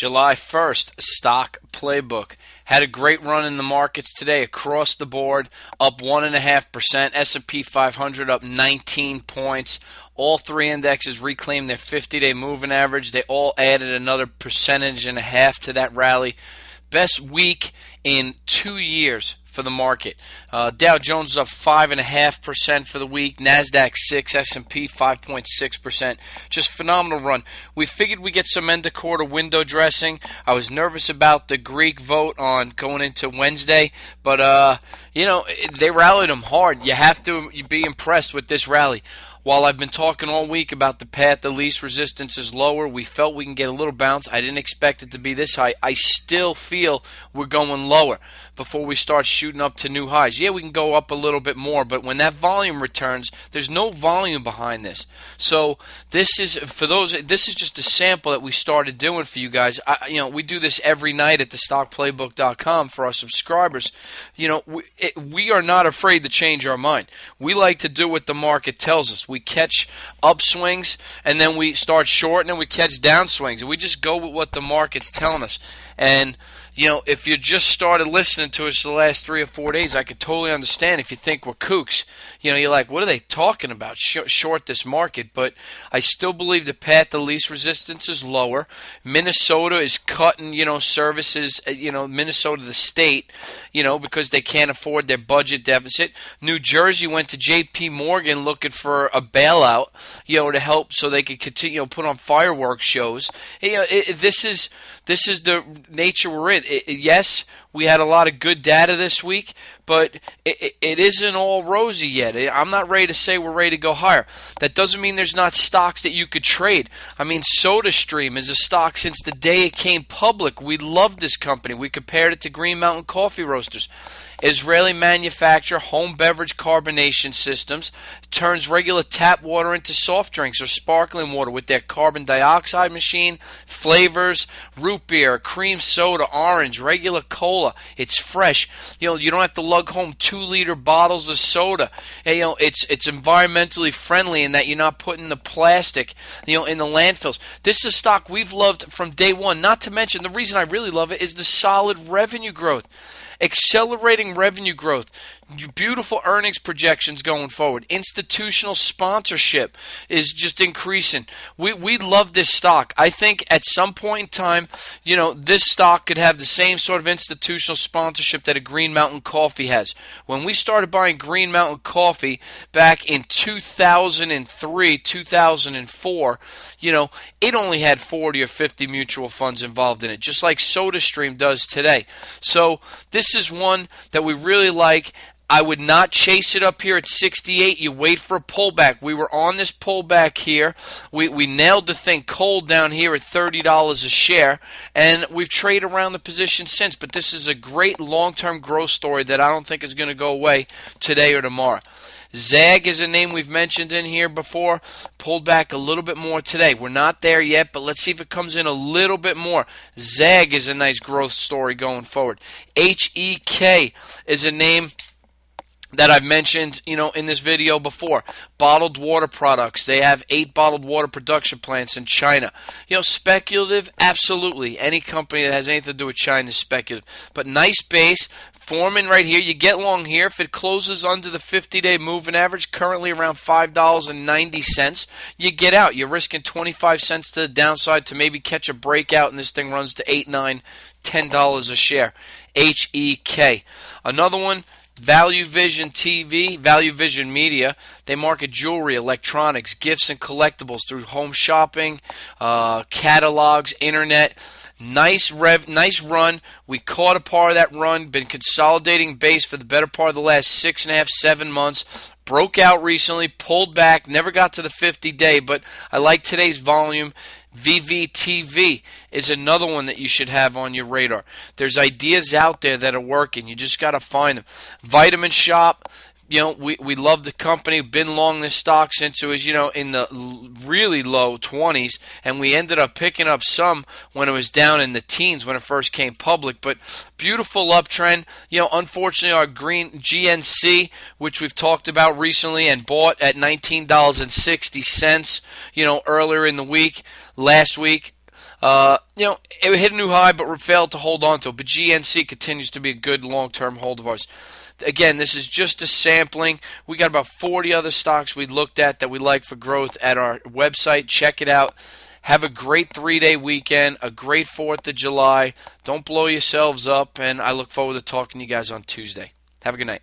July 1st, stock playbook. Had a great run in the markets today across the board, up 1.5%. S&P 500 up 19 points. All three indexes reclaimed their 50-day moving average. They all added another 1.5% to that rally. Best week in 2 years for the market. Dow Jones is up 5.5% for the week. NASDAQ 6, S&P 5.6%. Just phenomenal run. We figured we'd get some end of quarter window dressing. I was nervous about the Greek vote on going into Wednesday, but they rallied them hard. You have to be impressed with this rally. While I've been talking all week about the path of least resistance is lower, we felt we can get a little bounce. I didn't expect it to be this high. I still feel we're going lower before we start shooting up to new highs. Yeah, we can go up a little bit more, but when that volume returns, there's no volume behind this. So this is just a sample that we started doing for you guys. We do this every night at thestockplaybook.com for our subscribers. We are not afraid to change our mind. We like to do what the market tells us. We catch upswings, and then we start short, and then we catch downswings. And we just go with what the market's telling us. And if you just started listening to us the last 3 or 4 days, I could totally understand if you think we're kooks. You're like, what are they talking about? Short this market. But I still believe the path to least resistance is lower. Minnesota is cutting, services, Minnesota, the state, because they can't afford their budget deficit. New Jersey went to J.P. Morgan looking for a bailout, to help so they could continue, put on fireworks shows. This is the nature we're in. Yes, we had a lot of good data this week, but it isn't all rosy yet. I'm not ready to say we're ready to go higher. That doesn't mean there's not stocks that you could trade. I mean, SodaStream is a stock since the day it came public. We love this company. We compared it to Green Mountain Coffee Roasters. Israeli manufacturer, home beverage carbonation systems, turns regular tap water into soft drinks or sparkling water with their carbon dioxide machine, flavors, root beer, cream soda, orange, regular cola. It's fresh. You don't have to lug home 2-liter bottles of soda. It's environmentally friendly in that you're not putting the plastic, in the landfills. This is a stock we've loved from day one. Not to mention, the reason I really love it is the solid revenue growth. Accelerating revenue growth, beautiful earnings projections going forward. Institutional sponsorship is just increasing. We love this stock. I think at some point in time, this stock could have the same sort of institutional sponsorship that a Green Mountain Coffee has. When we started buying Green Mountain Coffee back in 2003, 2004, it only had 40 or 50 mutual funds involved in it, just like SodaStream does today. So this is one that we really like. I would not chase it up here at 68. You wait for a pullback. We were on this pullback here. We nailed the thing cold down here at $30 a share, and we've traded around the position since. But this is a great long-term growth story that I don't think is going to go away today or tomorrow. ZAG is a name we've mentioned in here before. Pulled back a little bit more today. We're not there yet, but let's see if it comes in a little bit more. ZAG is a nice growth story going forward. HEK is a name that I've mentioned, in this video before. Bottled water products. They have 8 bottled water production plants in China. Speculative? Absolutely. Any company that has anything to do with China is speculative. But nice base. Forming right here. You get long here. If it closes under the 50-day moving average, currently around $5.90, you get out. You're risking 25 cents to the downside to maybe catch a breakout, and this thing runs to $8, $9, $10 a share. HEK. Another one, Value Vision TV, Value Vision Media. They market jewelry, electronics, gifts, and collectibles through home shopping, catalogs, internet. Nice run. We caught a part of that run. Been consolidating base for the better part of the last 6.5, 7 months. Broke out recently, pulled back, never got to the 50-day, but I like today's volume. VVTV is another one that you should have on your radar. There's ideas out there that are working. You just got to find them. Vitamin Shop, we love the company. Been long this stock since it was, in the really low 20s, and we ended up picking up some when it was down in the teens when it first came public. But beautiful uptrend. Unfortunately, our green GNC, which we've talked about recently and bought at $19.60, earlier in the week, last week. It hit a new high, but failed to hold on to it. But GNC continues to be a good long-term hold of ours. Again, this is just a sampling. We got about 40 other stocks we looked at that we like for growth at our website. Check it out. Have a great 3-day weekend, a great 4th of July. Don't blow yourselves up, and I look forward to talking to you guys on Tuesday. Have a good night.